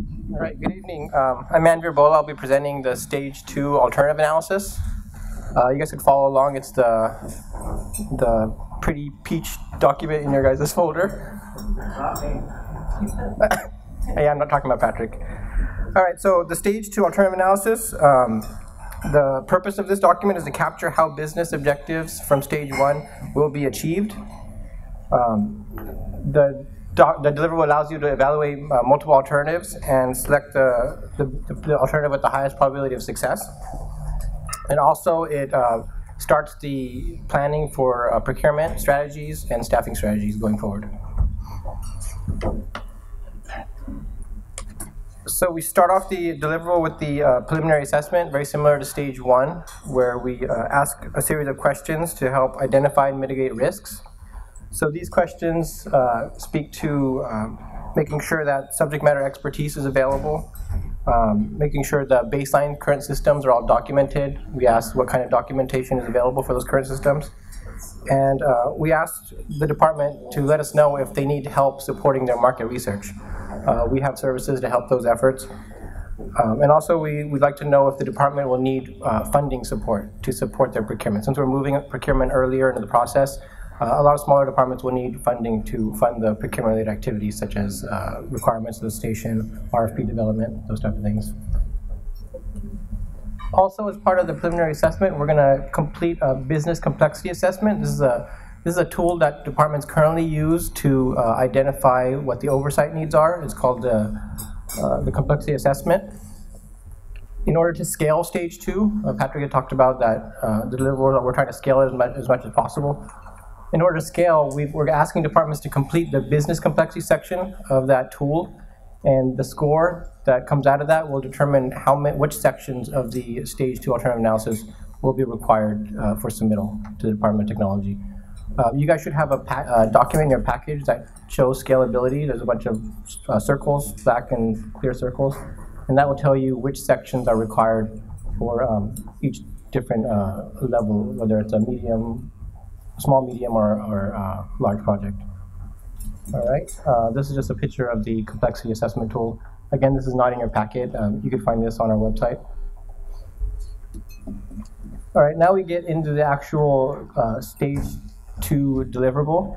All right, good evening. I'm Andrea Wallin-Rohmann. I'll be presenting the Stage 2 alternative analysis. You guys can follow along. It's the pretty peach document in your guys' folder. Yeah, I'm not talking about Patrick. All right, so the Stage 2 alternative analysis, the purpose of this document is to capture how business objectives from Stage 1 will be achieved. The deliverable allows you to evaluate multiple alternatives and select the alternative with the highest probability of success. And also it starts the planning for procurement strategies and staffing strategies going forward. So we start off the deliverable with the preliminary assessment, very similar to Stage 1, where we ask a series of questions to help identify and mitigate risks. So these questions speak to making sure that subject matter expertise is available, making sure the baseline current systems are all documented. We asked what kind of documentation is available for those current systems. And we asked the department to let us know if they need help supporting their market research. We have services to help those efforts. And also we'd like to know if the department will need funding support to support their procurement. Since we're moving procurement earlier into the process, a lot of smaller departments will need funding to fund the procurement-related activities, such as requirements of the station, RFP development, those type of things. Also, as part of the preliminary assessment, we're going to complete a business complexity assessment. This is a tool that departments currently use to identify what the oversight needs are. It's called the complexity assessment. In order to scale Stage 2, Patrick had talked about that the deliverable, we're trying to scale it as much as possible. In order to scale, we're asking departments to complete the business complexity section of that tool, and the score that comes out of that will determine which sections of the Stage 2 alternative analysis will be required for submittal to the Department of Technology. You guys should have a document in your package that shows scalability. There's a bunch of circles, black and clear circles, and that will tell you which sections are required for each different level, whether it's a medium, small, medium, or large project. All right, this is just a picture of the complexity assessment tool. Again, this is not in your packet. You can find this on our website. All right, now we get into the actual Stage 2 deliverable.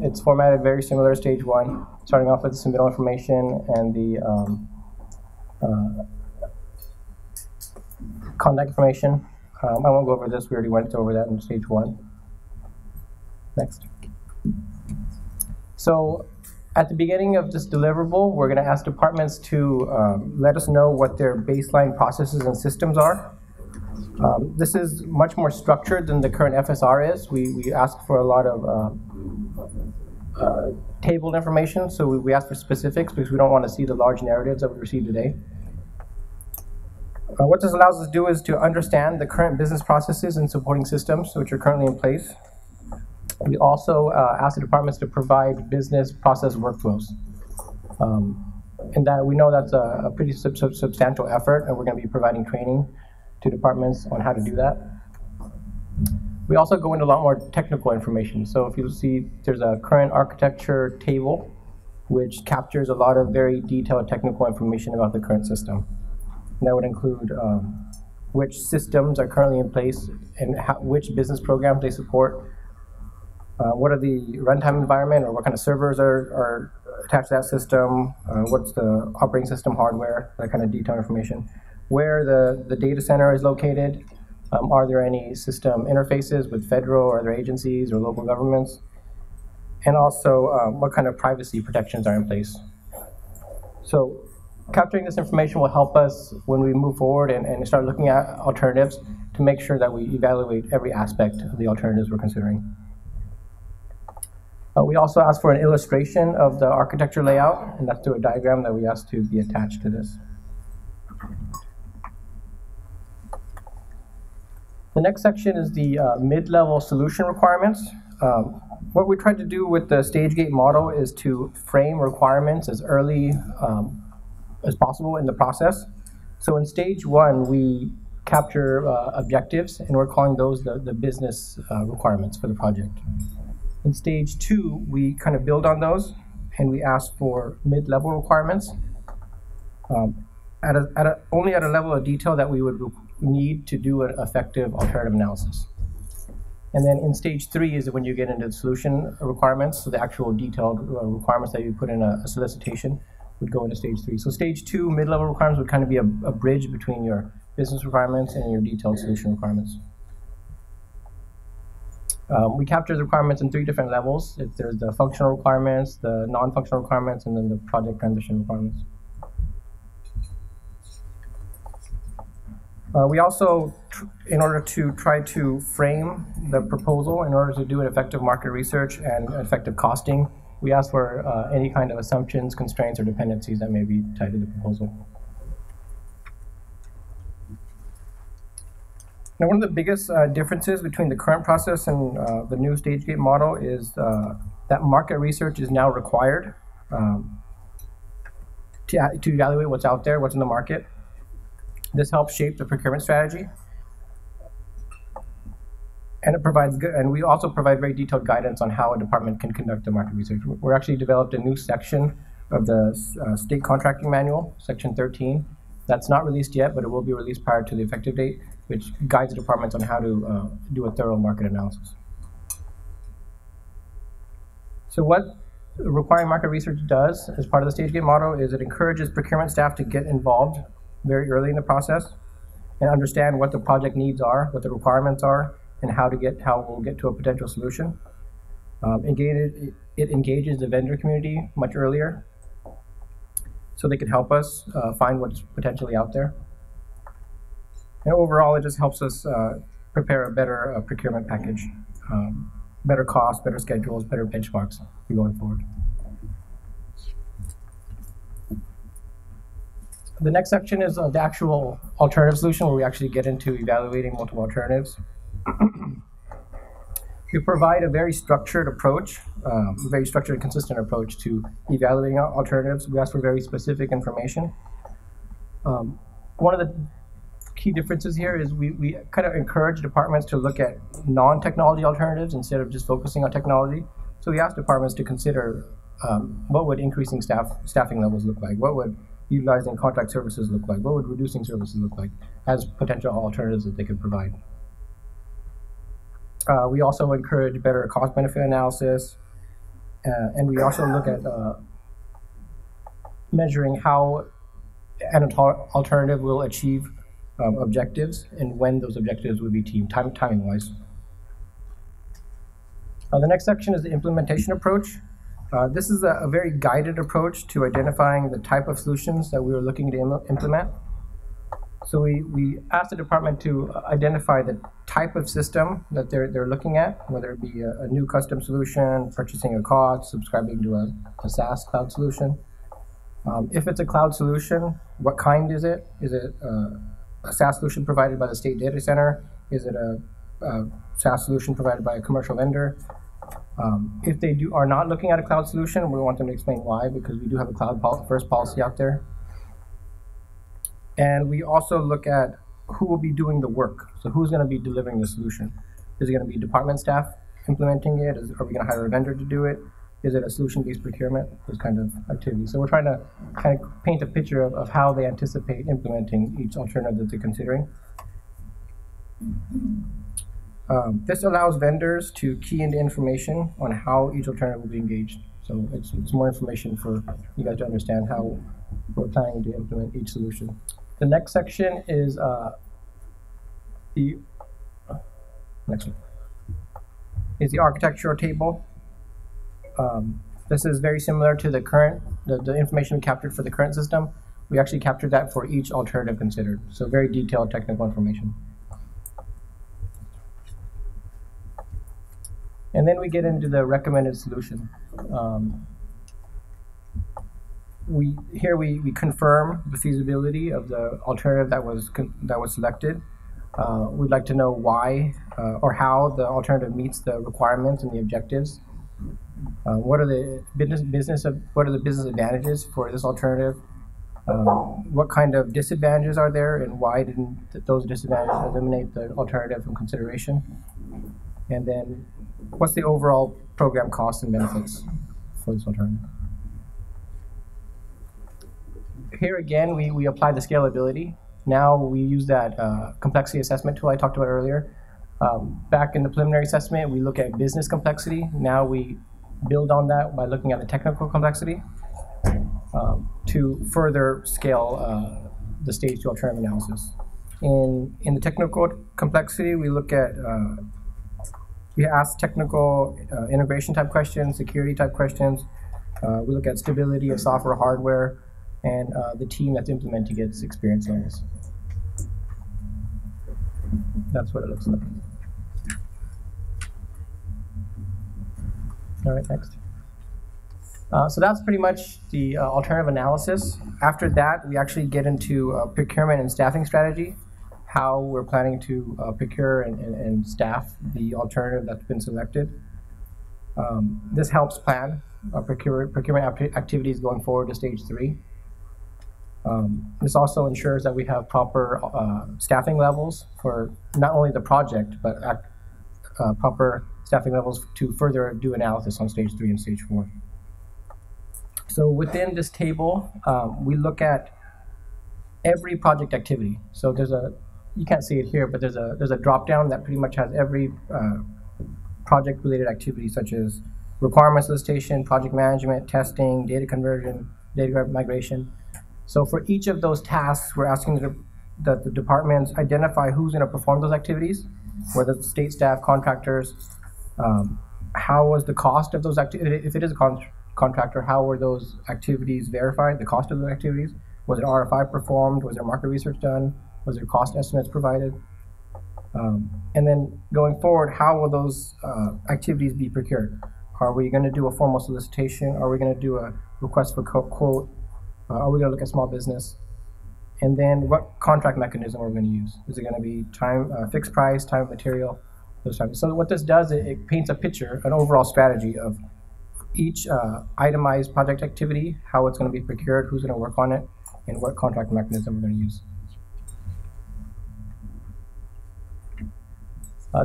It's formatted very similar to Stage 1, starting off with the submittal information and the contact information. I won't go over this. We already went over that in Stage 1. Next. So at the beginning of this deliverable, we're going to ask departments to let us know what their baseline processes and systems are. This is much more structured than the current FSR is. We ask for a lot of tabled information, so we ask for specifics because we don't want to see the large narratives that we received today. What this allows us to do is to understand the current business processes and supporting systems which are currently in place. We also ask the departments to provide business process workflows. And that we know that's a pretty substantial effort, and we're going to be providing training to departments on how to do that. We also go into a lot more technical information. So if you see, there's a current architecture table, which captures a lot of very detailed technical information about the current system. And that would include which systems are currently in place and which business programs they support. What are the runtime environment, or what kind of servers are attached to that system? What's the operating system hardware? That kind of detailed information. Where the data center is located. Are there any system interfaces with federal or other agencies or local governments? And also, what kind of privacy protections are in place? So capturing this information will help us when we move forward and start looking at alternatives to make sure that we evaluate every aspect of the alternatives we're considering. We also ask for an illustration of the architecture layout, and that's through a diagram that we ask to be attached to this. The next section is the mid-level solution requirements. What we tried to do with the stage gate model is to frame requirements as early as possible in the process. So in Stage 1, we capture objectives, and we're calling those the business requirements for the project. In Stage 2, we kind of build on those, and we ask for mid-level requirements. only at a level of detail that we would need to do an effective alternative analysis. And then in stage 3 is when you get into the solution requirements, so the actual detailed requirements that you put in a solicitation would go into stage 3. So stage 2, mid-level requirements, would kind of be a bridge between your business requirements and your detailed solution requirements. We capture the requirements in 3 different levels. There's the functional requirements, the non-functional requirements, and then the project transition requirements. We also, in order to try to frame the proposal, in order to do an effective market research and effective costing, we ask for any kind of assumptions, constraints, or dependencies that may be tied to the proposal. Now, one of the biggest differences between the current process and the new stage gate model is that market research is now required to evaluate what's out there, what's in the market. This helps shape the procurement strategy, and it provides and we also provide very detailed guidance on how a department can conduct the market research. We're actually developed a new section of the state contracting manual, section 13. That's not released yet, but it will be released prior to the effective date, which guides departments on how to do a thorough market analysis. So what requiring market research does as part of the stage gate model is it encourages procurement staff to get involved very early in the process and understand what the project needs are, what the requirements are, and how we'll get to a potential solution. It engages the vendor community much earlier so they can help us find what's potentially out there. And overall, it just helps us prepare a better procurement package, better costs, better schedules, better benchmarks going forward. The next section is the actual alternative solution, where we actually get into evaluating multiple alternatives. We provide a very structured approach, a very structured and consistent approach to evaluating alternatives. We ask for very specific information. One of the key differences here is we kind of encourage departments to look at non-technology alternatives instead of just focusing on technology. So we ask departments to consider what would increasing staffing levels look like? What would utilizing contract services look like? What would reducing services look like as potential alternatives that they could provide? We also encourage better cost-benefit analysis, and we also look at measuring how an alternative will achieve objectives and when those objectives would be timing-wise. The next section is the implementation approach. This is a very guided approach to identifying the type of solutions that we are looking to implement. So we ask the department to identify the type of system that they're looking at, whether it be a new custom solution, purchasing a cost, subscribing to a SaaS cloud solution. If it's a cloud solution, what kind is it? Is it a SaaS solution provided by the state data center? Is it a SaaS solution provided by a commercial vendor? If they are not looking at a cloud solution, we want them to explain why, because we do have a cloud-first policy out there. And we also look at who will be doing the work. So who's going to be delivering the solution? Is it going to be department staff implementing it? Are we going to hire a vendor to do it? Is it a solution-based procurement? Those kind of activities. So we're trying to kind of paint a picture of how they anticipate implementing each alternative that they're considering. This allows vendors to key into information on how each alternative will be engaged. So it's more information for you guys to understand how we're planning to implement each solution. The next section is the architectural table. This is very similar to the information we captured for the current system. We actually captured that for each alternative considered. So very detailed technical information. And then we get into the recommended solution. We confirm the feasibility of the alternative that was selected. We'd like to know why or how the alternative meets the requirements and the objectives. What are the business advantages for this alternative? What kind of disadvantages are there, and why didn't those disadvantages eliminate the alternative from consideration? And then, what's the overall program costs and benefits for this alternative? Here again, we apply the scalability. Now we use that complexity assessment tool I talked about earlier. Back in the preliminary assessment, we look at business complexity. Now we build on that by looking at the technical complexity to further scale the stage 2 alternative analysis. In the technical complexity, we look at, we ask technical integration type questions, security type questions. We look at stability of software, hardware, and the team that's implementing its experience levels. That's what it looks like. All right, next. So that's pretty much the alternative analysis. After that, we actually get into procurement and staffing strategy, how we're planning to procure and staff the alternative that's been selected. This helps plan procurement activities going forward to stage 3. This also ensures that we have proper staffing levels for not only the project, but proper staffing levels to further do analysis on stage 3 and stage 4. So within this table, we look at every project activity. So there's a, you can't see it here, but there's a drop down that pretty much has every project related activity, such as requirements solicitation, project management, testing, data conversion, data migration. So for each of those tasks, we're asking that the departments identify who's going to perform those activities, whether it's state staff, contractors, how was the cost of those activities, if it is a contractor, how were those activities verified, the cost of those activities, was it RFI performed, was there market research done, was there cost estimates provided, and then going forward, how will those activities be procured? Are we going to do a formal solicitation? Are we going to do a request for quote? Are we going to look at small business? And then what contract mechanism are we going to use? Is it going to be time, fixed price, time and material, those types? So what this does, it paints a picture, an overall strategy of each itemized project activity, how it's going to be procured, who's going to work on it, and what contract mechanism we're going to use.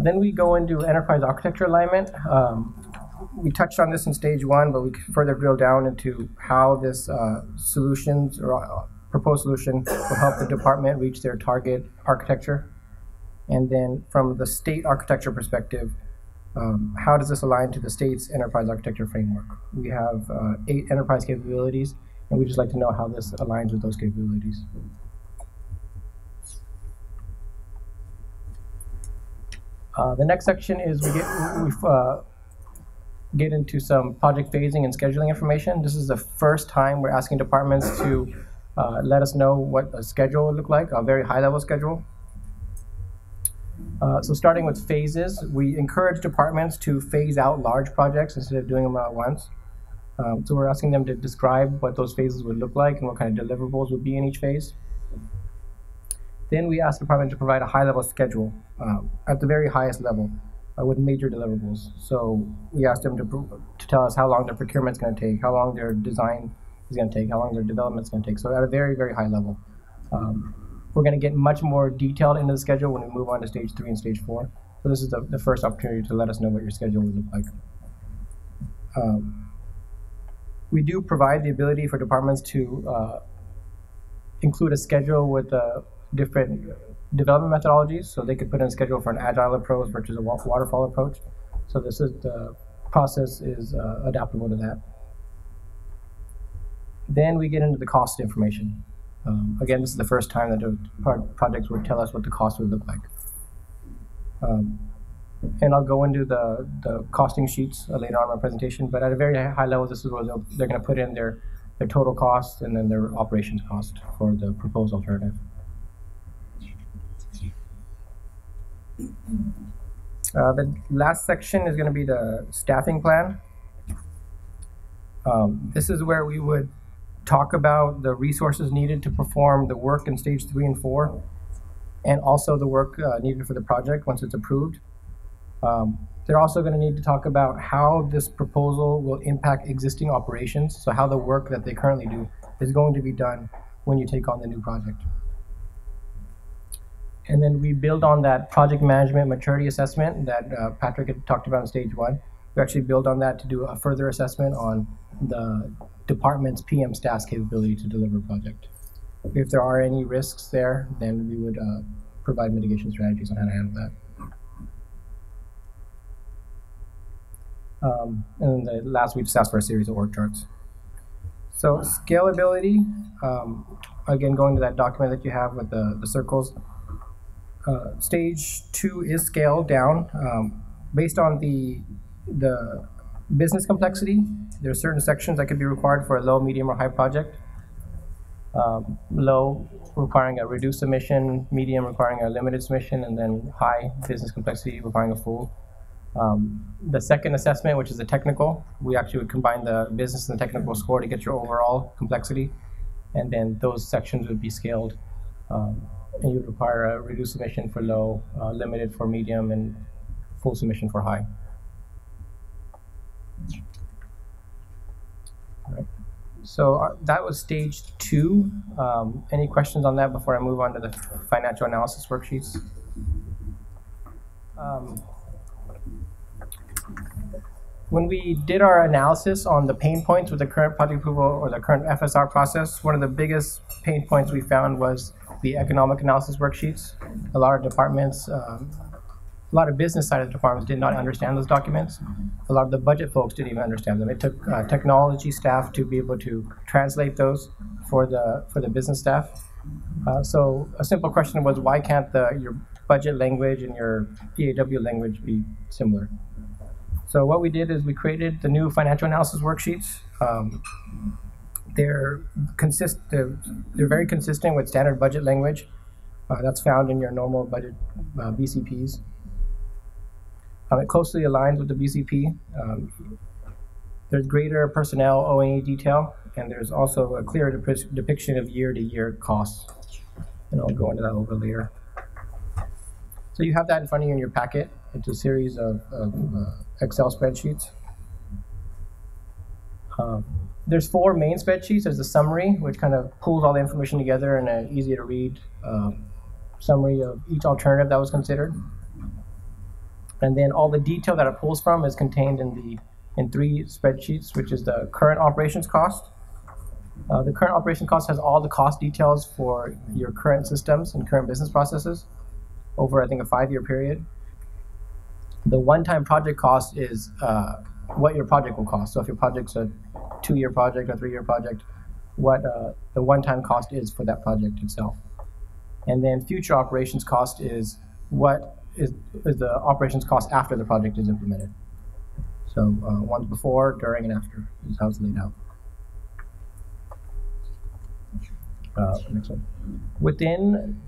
Then we go into enterprise architecture alignment. We touched on this in stage 1, but we could further drill down into how this solutions or proposed solution will help the department reach their target architecture. And then from the state architecture perspective, how does this align to the state's enterprise architecture framework? We have 8 enterprise capabilities, and we'd just like to know how this aligns with those capabilities. The next section is we get into some project phasing and scheduling information. This is the first time we're asking departments to let us know what a schedule would look like, a very high-level schedule. So starting with phases, we encourage departments to phase out large projects instead of doing them at once. So we're asking them to describe what those phases would look like and what kind of deliverables would be in each phase. Then we ask the department to provide a high-level schedule at the very highest level with major deliverables. So we ask them to tell us how long their procurement is going to take, how long their design is going to take, how long their development is going to take. So at a very, very high level. We're going to get much more detailed into the schedule when we move on to stage 3 and stage 4. So this is the first opportunity to let us know what your schedule would look like. We do provide the ability for departments to include a schedule with different development methodologies. So they could put in a schedule for an agile approach versus a waterfall approach. So this is the process is adaptable to that. Then we get into the cost information. Again, this is the first time that the projects would tell us what the cost would look like. And I'll go into the costing sheets later on in my presentation, but at a very high level, this is where they're going to put in their total cost and then their operations cost for the proposed alternative. The last section is going to be the staffing plan. This is where we would talk about the resources needed to perform the work in stage 3 and 4, and also the work needed for the project once it's approved. They're also going to need to talk about how this proposal will impact existing operations, so how the work that they currently do is going to be done when you take on the new project. And then we build on that project management maturity assessment that Patrick had talked about in stage 1. We actually build on that to do a further assessment on the department's PM staff's capability to deliver a project. If there are any risks there, then we would provide mitigation strategies on how to handle that. And then the last, we just asked for a series of org charts. So scalability, again, going to that document that you have with the circles. Stage 2 is scaled down based on the business complexity. There are certain sections that could be required for a low, medium, or high project. Low requiring a reduced submission, medium requiring a limited submission, and then high business complexity requiring a full. The second assessment, which is the technical, we actually would combine the business and the technical score to get your overall complexity, and then those sections would be scaled, and you would require a reduced submission for low, limited for medium, and full submission for high. All right. So that was stage 2. Any questions on that before I move on to the financial analysis worksheets? When we did our analysis on the pain points with the current project approval or the current FSR process, one of the biggest pain points we found was the economic analysis worksheets. A lot of departments, a lot of business side of the departments did not understand those documents. A lot of the budget folks didn't even understand them. It took technology staff to be able to translate those for the business staff. So a simple question was, why can't your budget language and your EAW language be similar? So what we did is we created the new financial analysis worksheets. They're very consistent with standard budget language that's found in your normal budget BCPs. It closely aligns with the BCP. There's greater personnel O&E detail, and there's also a clear depiction of year-to-year costs. And I'll go into that a little bit later. So you have that in front of you in your packet. It's a series of Excel spreadsheets. There's 4 main spreadsheets. There's a summary, which kind of pulls all the information together in an easy-to-read summary of each alternative that was considered. And then all the detail that it pulls from is contained in 3 spreadsheets, which is the current operations cost. The current operations cost has all the cost details for your current systems and current business processes over, I think, a 5-year period. The one-time project cost is what your project will cost. So if your project's a 2-year project or 3-year project, what the one-time cost is for that project itself. And then future operations cost is what is the operations cost after the project is implemented. So one's before, during, and after is how it's laid out. Next one. Within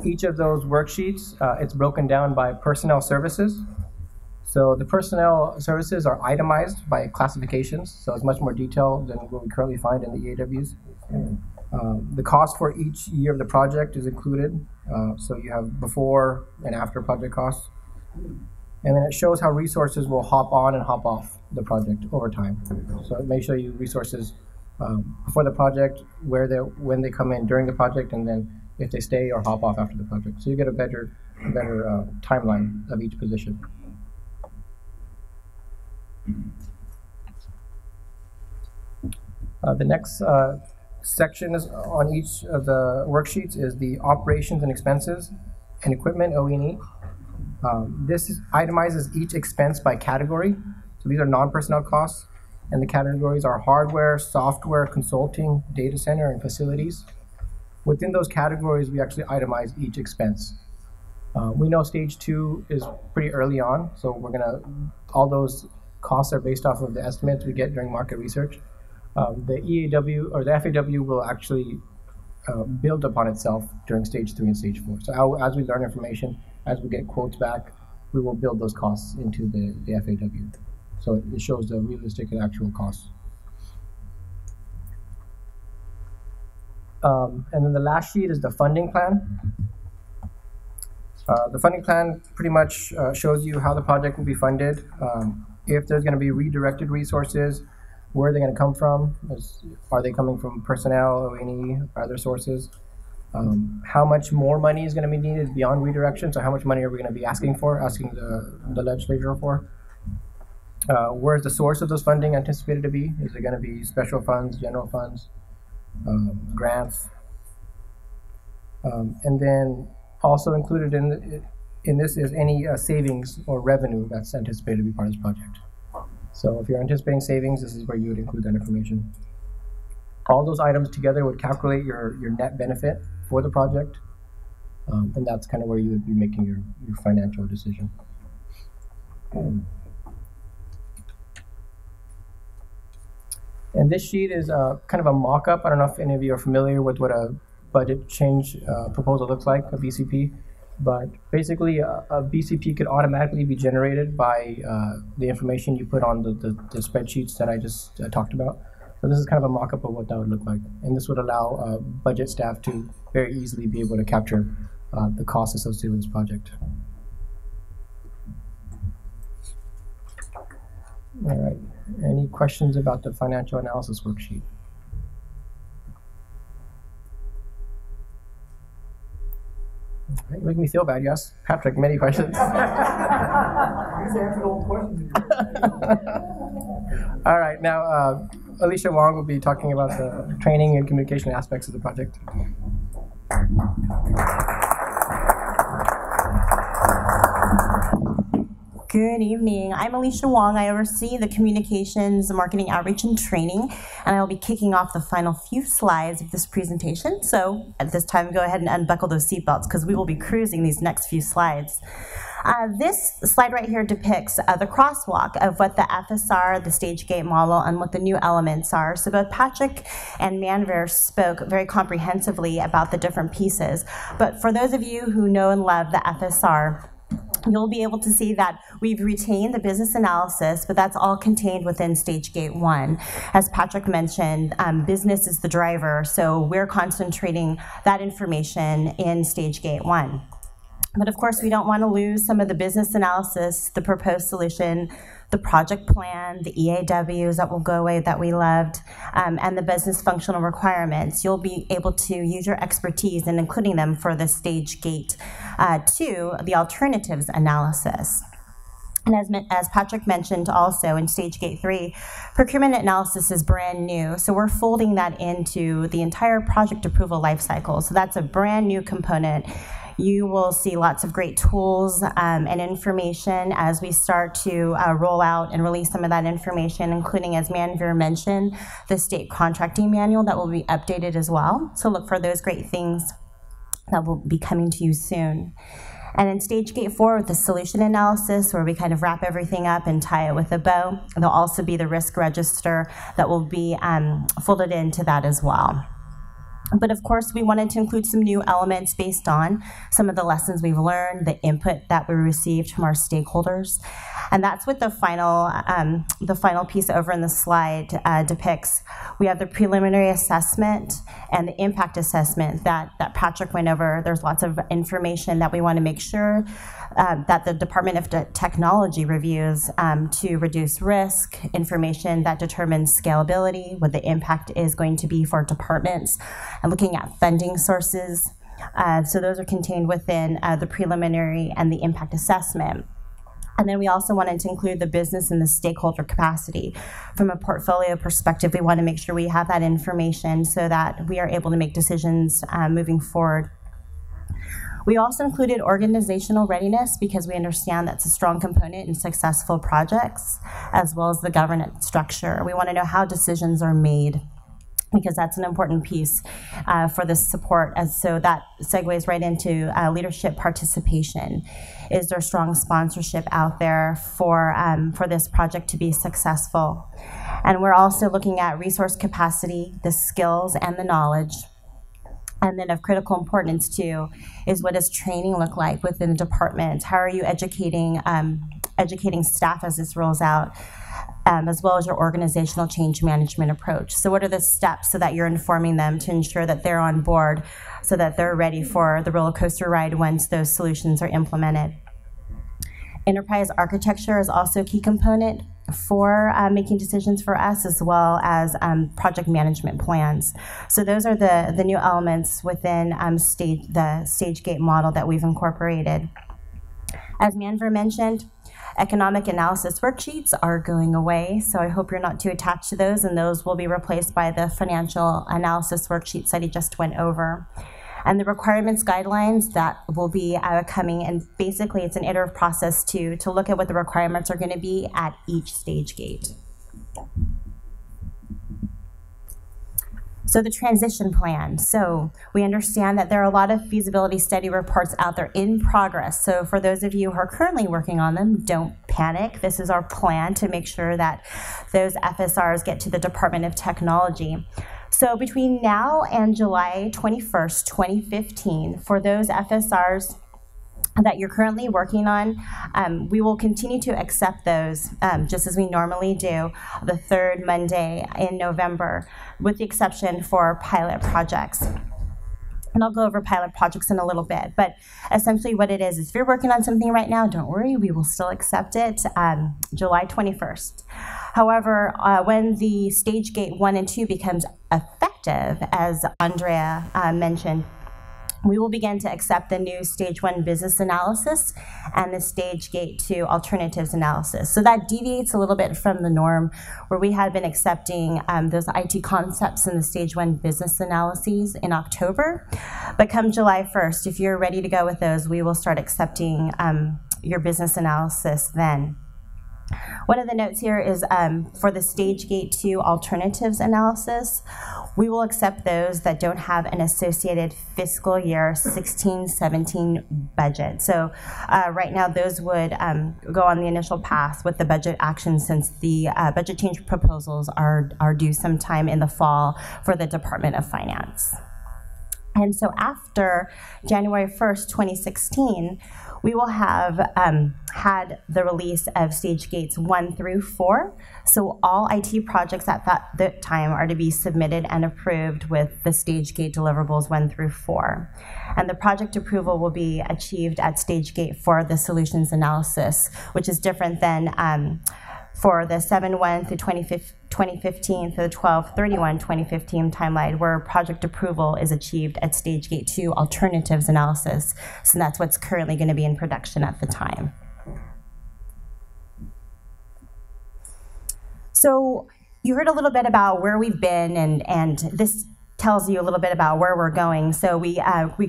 each of those worksheets, it's broken down by personnel services. So the personnel services are itemized by classifications, so it's much more detailed than what we currently find in the EAWs. The cost for each year of the project is included, so you have before and after project costs. And then it shows how resources will hop on and hop off the project over time. So it may show you resources before the project, when they come in during the project, and then if they stay or hop off after the project. So you get a better timeline of each position. The next section is on each of the worksheets is the operations and expenses and equipment OE&E. This itemizes each expense by category. So these are non-personnel costs, and the categories are hardware, software, consulting, data center, and facilities. Within those categories, we actually itemize each expense. We know stage 2 is pretty early on, so all those costs are based off of the estimates we get during market research. The EAW or the FAW will actually build upon itself during stage 3 and stage 4. So as we learn information, as we get quotes back, we will build those costs into the FAW. So it shows the realistic and actual costs. And then the last sheet is the funding plan. The funding plan pretty much shows you how the project will be funded. If there's going to be redirected resources, where are they going to come from? Are they coming from personnel, O&E, or other sources? How much more money is going to be needed beyond redirection? So how much money are we going to be asking the legislature for? Where's the source of those funding anticipated to be? Is it going to be special funds, general funds, grants? And then also included in this is any savings or revenue that's anticipated to be part of this project. So if you're anticipating savings, this is where you would include that information. All those items together would calculate your net benefit for the project, and that's kind of where you would be making your financial decision. And this sheet is kind of a mock-up. I don't know if any of you are familiar with what a budget change proposal looks like, a BCP. But basically, a BCP could automatically be generated by the information you put on the spreadsheets that I just talked about. So this is kind of a mock-up of what that would look like. And this would allow budget staff to very easily be able to capture the costs associated with this project. All right. Any questions about the financial analysis worksheet? You make me feel bad. You asked Patrick many questions. He's answered all the questions. All right. Now, Alicia Wong will be talking about the training and communication aspects of the project. Good evening. I'm Alicia Wong. I oversee the communications, marketing, outreach, and training, and I will be kicking off the final few slides of this presentation. So at this time, go ahead and unbuckle those seatbelts because we will be cruising these next few slides. This slide right here depicts the crosswalk of what the FSR, the stage gate model, and what the new elements are. So both Patrick and Manveer spoke very comprehensively about the different pieces. But for those of you who know and love the FSR, you'll be able to see that we've retained the business analysis, but that's all contained within Stage Gate 1. As Patrick mentioned, business is the driver, so we're concentrating that information in Stage Gate 1. But of course, we don't want to lose some of the business analysis, the proposed solution, the project plan, the EAWs that will go away that we loved, and the business functional requirements. You'll be able to use your expertise in including them for the Stage Gate 2, the alternatives analysis. And as Patrick mentioned also in Stage Gate 3, procurement analysis is brand new. So we're folding that into the entire project approval lifecycle. So that's a brand new component. You will see lots of great tools and information as we start to roll out and release some of that information, including, as Manveer mentioned, the state contracting manual that will be updated as well. So look for those great things that will be coming to you soon. And in Stage Gate 4 with the solution analysis, where we kind of wrap everything up and tie it with a bow, there'll also be the risk register that will be folded into that as well. But of course, we wanted to include some new elements based on some of the lessons we've learned, the input that we received from our stakeholders. And that's what the final piece over in the slide depicts. We have the preliminary assessment and the impact assessment that Patrick went over. There's lots of information that we want to make sure that the Department of Technology reviews to reduce risk, information that determines scalability, what the impact is going to be for departments, and looking at funding sources. So those are contained within the preliminary and the impact assessment. And then we also wanted to include the business and the stakeholder capacity. From a portfolio perspective, we want to make sure we have that information so that we are able to make decisions moving forward. We also included organizational readiness because we understand that's a strong component in successful projects, as well as the governance structure. We want to know how decisions are made, because that's an important piece for this support. So that segues right into leadership participation. Is there strong sponsorship out there for this project to be successful? And we're also looking at resource capacity, the skills and the knowledge. And then of critical importance too is, what does training look like within the department? How are you educating staff as this rolls out? As well as your organizational change management approach. So what are the steps so that you're informing them to ensure that they're on board so that they're ready for the roller coaster ride once those solutions are implemented? Enterprise architecture is also a key component for making decisions for us, as well as project management plans. So those are the new elements within the stage gate model that we've incorporated. As Manveer mentioned, economic analysis worksheets are going away, so I hope you're not too attached to those, and those will be replaced by the financial analysis worksheets that he just went over. And the requirements guidelines that will be coming, and basically it's an iterative process to look at what the requirements are going to be at each stage gate. So the transition plan. So we understand that there are a lot of feasibility study reports out there in progress. So for those of you who are currently working on them, don't panic. This is our plan to make sure that those FSRs get to the Department of Technology. So between now and July 21st, 2015, for those FSRs that you're currently working on, we will continue to accept those just as we normally do the third Monday in November, with the exception for pilot projects. And I'll go over pilot projects in a little bit, but essentially what it is if you're working on something right now, don't worry, we will still accept it July 21st. However, when the stage gate 1 and 2 becomes effective, as Andrea mentioned, we will begin to accept the new stage 1 business analysis and the stage gate 2 alternatives analysis. So that deviates a little bit from the norm where we had been accepting those IT concepts in the stage 1 business analyses in October. But come July 1st, if you're ready to go with those, we will start accepting your business analysis then. One of the notes here is for the stage gate 2 alternatives analysis, we will accept those that don't have an associated fiscal year 16-17 budget. So right now those would go on the initial pass with the budget action, since the budget change proposals are due sometime in the fall for the Department of Finance. And so after January 1st, 2016, we will have had the release of stage gates 1 through 4. So all IT projects at that time are to be submitted and approved with the stage gate deliverables 1 through 4. And the project approval will be achieved at stage gate for the solutions analysis, which is different than for the 7/1 through 2015 for the 12/31/2015 timeline, where project approval is achieved at stage gate 2 alternatives analysis. So that's what's currently going to be in production at the time. So you heard a little bit about where we've been, and this tells you a little bit about where we're going. So we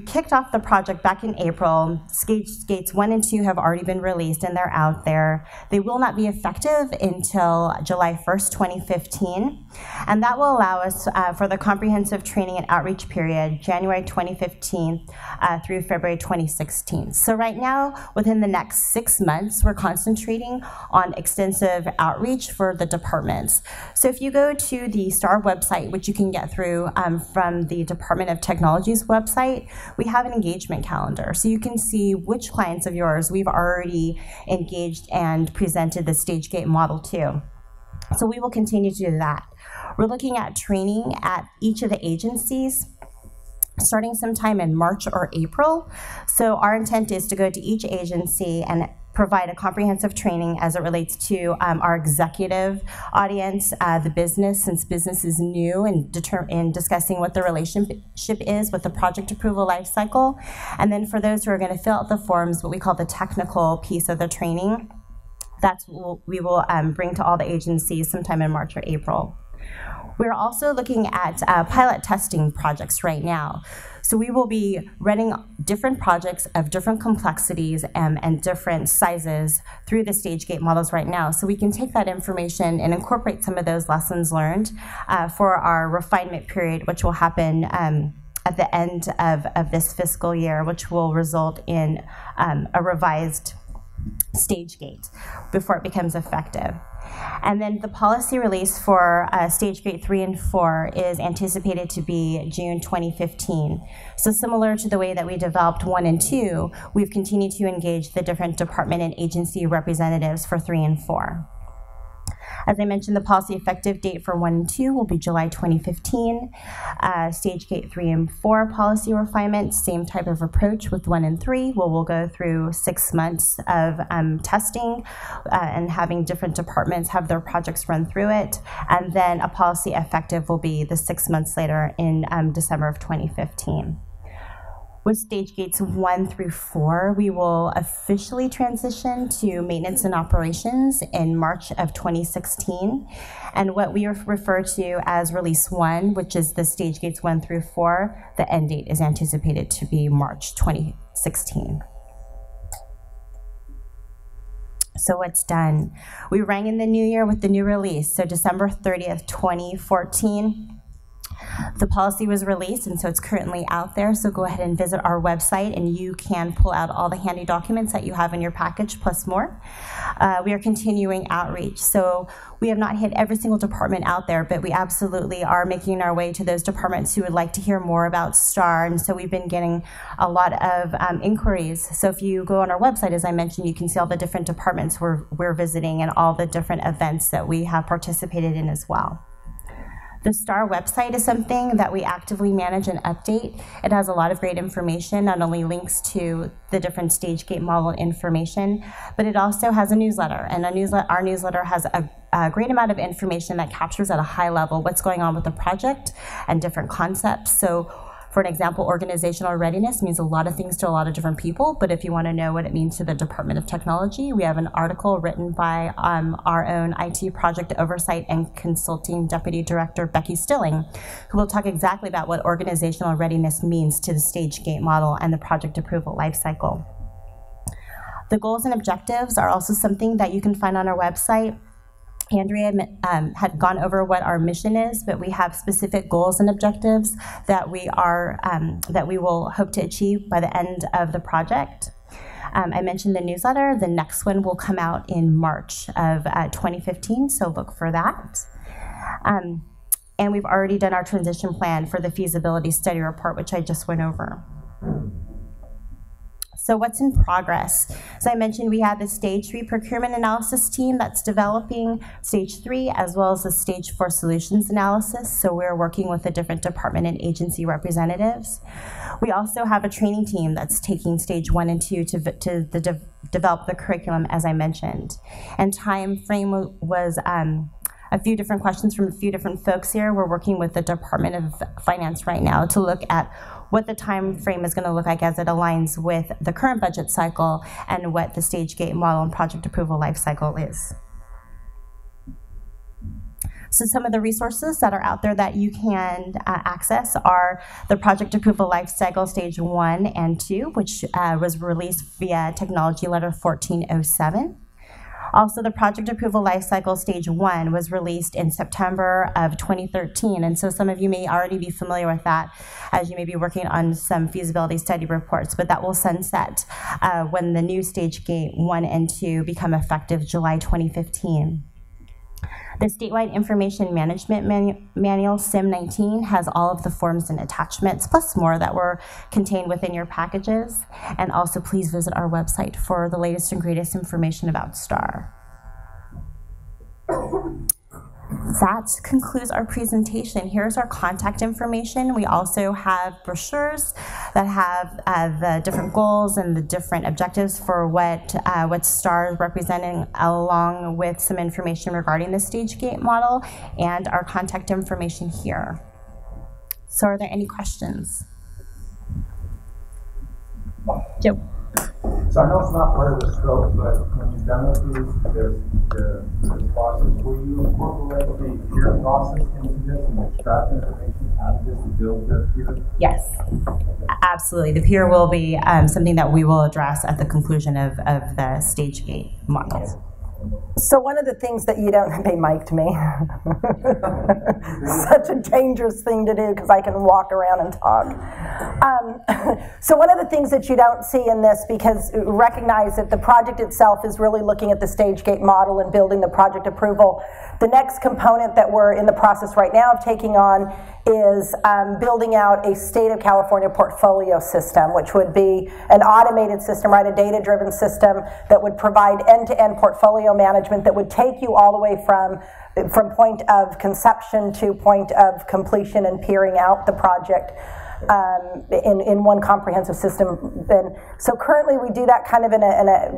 kicked off the project back in April. Stage gates 1 and 2 have already been released and they're out there. They will not be effective until July 1st, 2015. And that will allow us for the comprehensive training and outreach period, January 2015 through February 2016. So right now, within the next 6 months, we're concentrating on extensive outreach for the departments. So if you go to the STAR website, which you can get through from the Department of Technology's website, we have an engagement calendar. So you can see which clients of yours we've already engaged and presented the stage gate model to. So we will continue to do that. We're looking at training at each of the agencies starting sometime in March or April. So our intent is to go to each agency and provide a comprehensive training as it relates to our executive audience, the business, since business is new, in discussing what the relationship is with the project approval lifecycle. And then for those who are going to fill out the forms, what we call the technical piece of the training, that's what we will bring to all the agencies sometime in March or April. We're also looking at pilot testing projects right now. So we will be running different projects of different complexities and different sizes through the stage gate models right now. So we can take that information and incorporate some of those lessons learned for our refinement period, which will happen at the end of this fiscal year, which will result in a revised stage gate before it becomes effective. And then the policy release for stage gate 3 and 4 is anticipated to be June 2015. So similar to the way that we developed 1 and 2, we've continued to engage the different department and agency representatives for 3 and 4. As I mentioned, the policy effective date for 1 and 2 will be July 2015. Stage gate 3 and 4 policy refinement, same type of approach with 1 and 3, where we'll go through 6 months of testing and having different departments have their projects run through it. And then a policy effective will be the 6 months later in December of 2015. With stage gates 1 through 4, we will officially transition to maintenance and operations in March of 2016. And what we refer to as release 1, which is the stage gates 1 through 4, the end date is anticipated to be March 2016. So what's done? We rang in the new year with the new release. So December 30th, 2014. The policy was released, and so it's currently out there. So go ahead and visit our website, and you can pull out all the handy documents that you have in your package, plus more. We are continuing outreach. So we have not hit every single department out there, but we absolutely are making our way to those departments who would like to hear more about STAR. And so we've been getting a lot of inquiries. So if you go on our website, as I mentioned, you can see all the different departments we're visiting and all the different events that we have participated in as well. The STAR website is something that we actively manage and update. It has a lot of great information, not only links to the different stage gate model information, but it also has a newsletter. And our newsletter has a great amount of information that captures at a high level what's going on with the project and different concepts. So for an example, organizational readiness means a lot of things to a lot of different people, but if you want to know what it means to the Department of Technology, we have an article written by our own IT Project Oversight and Consulting Deputy Director, Becky Stilling, who will talk exactly about what organizational readiness means to the stage gate model and the project approval lifecycle. The goals and objectives are also something that you can find on our website. Andrea had gone over what our mission is, but we have specific goals and objectives that we will hope to achieve by the end of the project. I mentioned the newsletter. The next one will come out in March of 2015, so look for that. And we've already done our transition plan for the feasibility study report, which I just went over. So what's in progress? As I mentioned, we have the Stage 3 procurement analysis team that's developing Stage 3 as well as the Stage 4 solutions analysis. So we're working with the different department and agency representatives. We also have a training team that's taking Stage 1 and 2 to develop the curriculum, as I mentioned. And time frame was a few different questions from a few different folks here. We're working with the Department of Finance right now to look at what the time frame is going to look like as it aligns with the current budget cycle and what the stage gate model and project approval life cycle is. So some of the resources that are out there that you can access are the project approval life cycle stage 1 and 2, which was released via Technology Letter 1407. Also, the project approval lifecycle stage 1 was released in September of 2013, and so some of you may already be familiar with that as you may be working on some feasibility study reports, but that will sunset when the new stage gate 1 and 2 become effective July 2015. The Statewide Information Management Manual, SIM-19, has all of the forms and attachments, plus more that were contained within your packages. And also, please visit our website for the latest and greatest information about STAR. That concludes our presentation. Here's our contact information. We also have brochures that have the different goals and the different objectives for what STAR is representing, along with some information regarding the stage gate model and our contact information here. So are there any questions? Joe. So I know it's not part of the scope, but when you demo this process, will you incorporate the peer process into this and extract information out of this to build the peer? Yes, absolutely. The peer will be something that we will address at the conclusion of the stage gate models. So one of the things that you don't, they mic'd me. Such a dangerous thing to do because I can walk around and talk. So one of the things that you don't see in this, because recognize that the project itself is really looking at the stage gate model and building the project approval. The next component that we're in the process right now of taking on is building out a state of California portfolio system, which would be an automated system, right, a data-driven system that would provide end-to-end portfolio management that would take you all the way from point of conception to point of completion and peering out the project in one comprehensive system. And so currently we do that kind of in a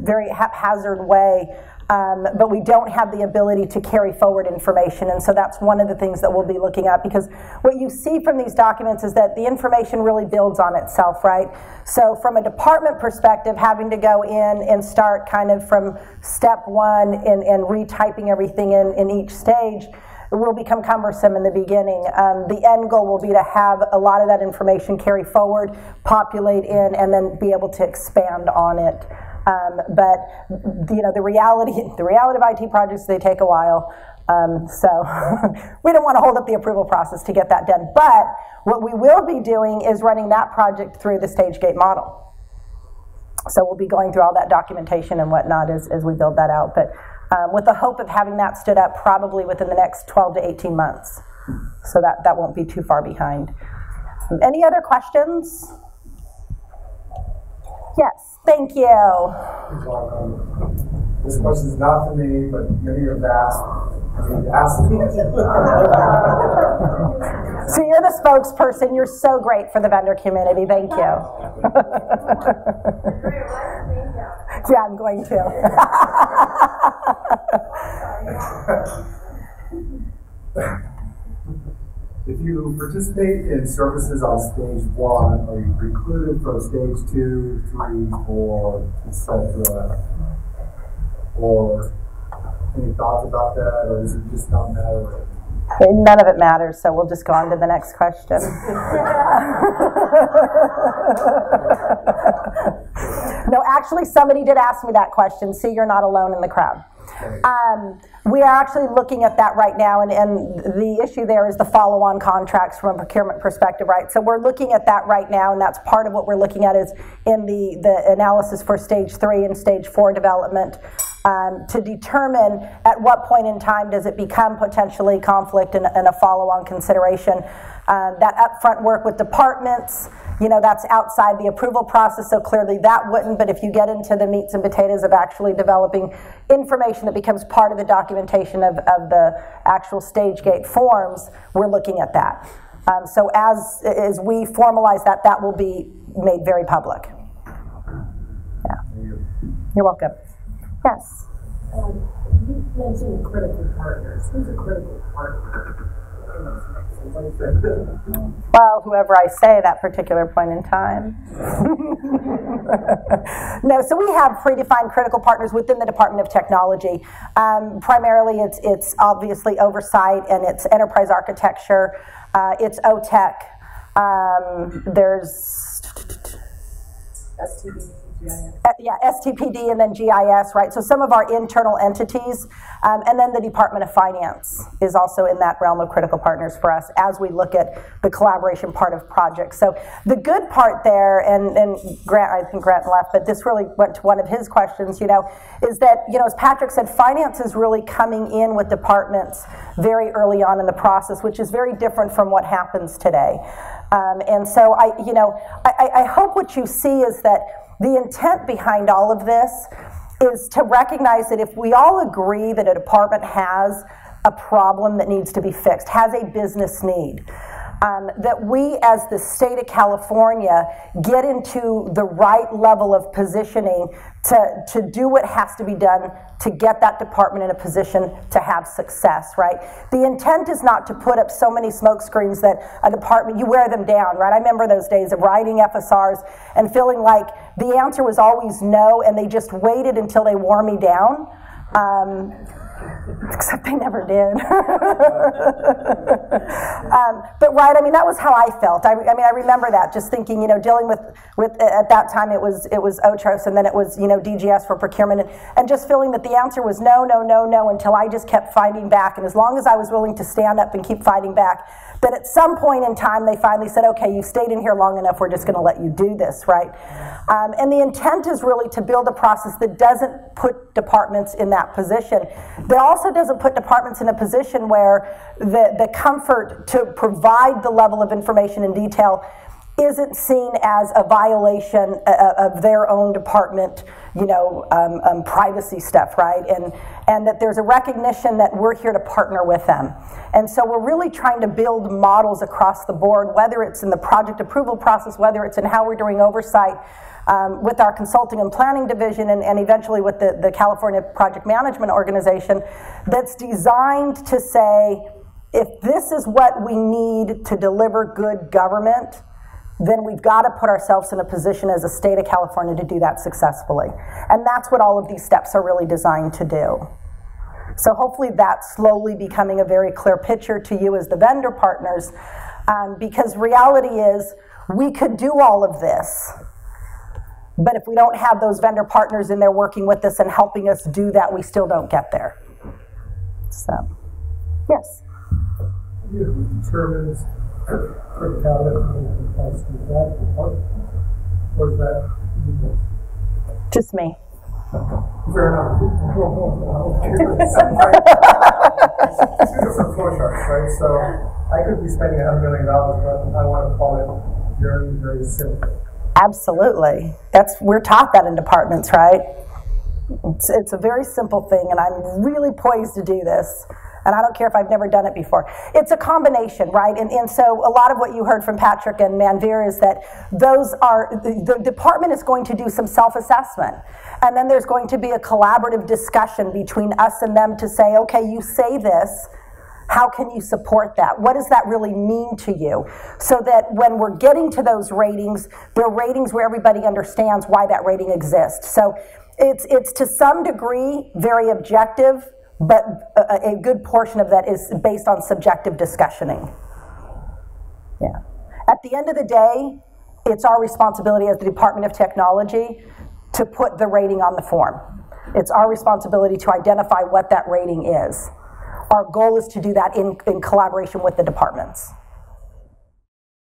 very haphazard way. but we don't have the ability to carry forward information. And so that's one of the things that we'll be looking at, because what you see from these documents is that the information really builds on itself, right? So from a department perspective, having to go in and start kind of from step one and retyping everything in each stage will become cumbersome in the beginning. The end goal will be to have a lot of that information carry forward, populate in, and then be able to expand on it. But you know, the reality of IT projects, they take a while. So we don't want to hold up the approval process to get that done. But what we will be doing is running that project through the stage gate model. So we'll be going through all that documentation and whatnot as we build that out. But with the hope of having that stood up probably within the next 12 to 18 months. So that won't be too far behind. Any other questions? Yes, thank you. This question is not for me, but many have asked. I mean, ask the question. So you're the spokesperson. You're so great for the vendor community. Thank you. Yeah, I'm going to. If you participate in services on stage 1, are you precluded from stage 2, 3, 4, etc.? Or any thoughts about that, or does it just not matter? None of it matters, so we'll just go on to the next question. No, actually, somebody did ask me that question. See, you're not alone in the crowd. We are actually looking at that right now, and the issue there is the follow-on contracts from a procurement perspective, right? So we're looking at that right now, and that's part of what we're looking at is in the analysis for stage 3 and stage 4 development, to determine at what point in time does it become potentially conflict and a follow-on consideration. That upfront work with departments, you know, that's outside the approval process, so clearly that wouldn't, but if you get into the meats and potatoes of actually developing information that becomes part of the documentation of the actual stage gate forms, we're looking at that. So as we formalize that, that will be made very public. Yeah. You're welcome. Yes? You mentioned critical partners. Who's a critical partner? Well, whoever I say at that particular point in time. No, so we have predefined critical partners within the Department of Technology. Primarily, it's obviously oversight and it's enterprise architecture. It's OTech. There's STD. Yeah, STPD and then GIS, right? So some of our internal entities, and then the Department of Finance is also in that realm of critical partners for us as we look at the collaboration part of projects. So the good part there, and Grant, I think Grant left, but this really went to one of his questions, you know, is that, you know, as Patrick said, finance is really coming in with departments very early on in the process, which is very different from what happens today. And so I hope what you see is that the intent behind all of this is to recognize that if we all agree that a department has a problem that needs to be fixed, has a business need, that we as the state of California get into the right level of positioning to do what has to be done to get that department in a position to have success, right? The intent is not to put up so many smoke screens that a department, you wear them down, right? I remember those days of writing FSRs and feeling like the answer was always no, and they just waited until they wore me down. Except they never did. But right, I mean, that was how I felt. I mean, I remember that, just thinking, you know, dealing with at that time it was OTROS, and then it was, you know, DGS for procurement, and just feeling that the answer was no, no, no, no, until I just kept fighting back. And as long as I was willing to stand up and keep fighting back, that at some point in time they finally said, okay, you stayed in here long enough, we're just going to let you do this, right? And the intent is really to build a process that doesn't put departments in that position. That also doesn't put departments in a position where the comfort to provide the level of information and detail isn't seen as a violation of their own department, privacy stuff, right? And that there's a recognition that we're here to partner with them. And so we're really trying to build models across the board, whether it's in the project approval process, whether it's in how we're doing oversight with our consulting and planning division, and eventually with the California Project Management Organization, that's designed to say, if this is what we need to deliver good government, then we've got to put ourselves in a position as a state of California to do that successfully. And that's what all of these steps are really designed to do. So hopefully that's slowly becoming a very clear picture to you as the vendor partners, because reality is we could do all of this, but if we don't have those vendor partners in there working with us and helping us do that, we still don't get there. So, yes? Determines criticality and compliance with that department, or is that just me? Fair enough. Two different flow charts, right? So I could be spending $100 million, but I want to call it very, very simple. Absolutely. We're taught that in departments, right? It's a very simple thing, and I'm really poised to do this. And I don't care if I've never done it before. It's a combination, right? And so a lot of what you heard from Patrick and Manveer is that the department is going to do some self-assessment. And then there's going to be a collaborative discussion between us and them to say, okay, you say this, how can you support that? What does that really mean to you? So that when we're getting to those ratings, they're ratings where everybody understands why that rating exists. So it's to some degree very objective, but a good portion of that is based on subjective discussioning. Yeah. At the end of the day, it's our responsibility as the Department of Technology to put the rating on the form. It's our responsibility to identify what that rating is. Our goal is to do that in collaboration with the departments.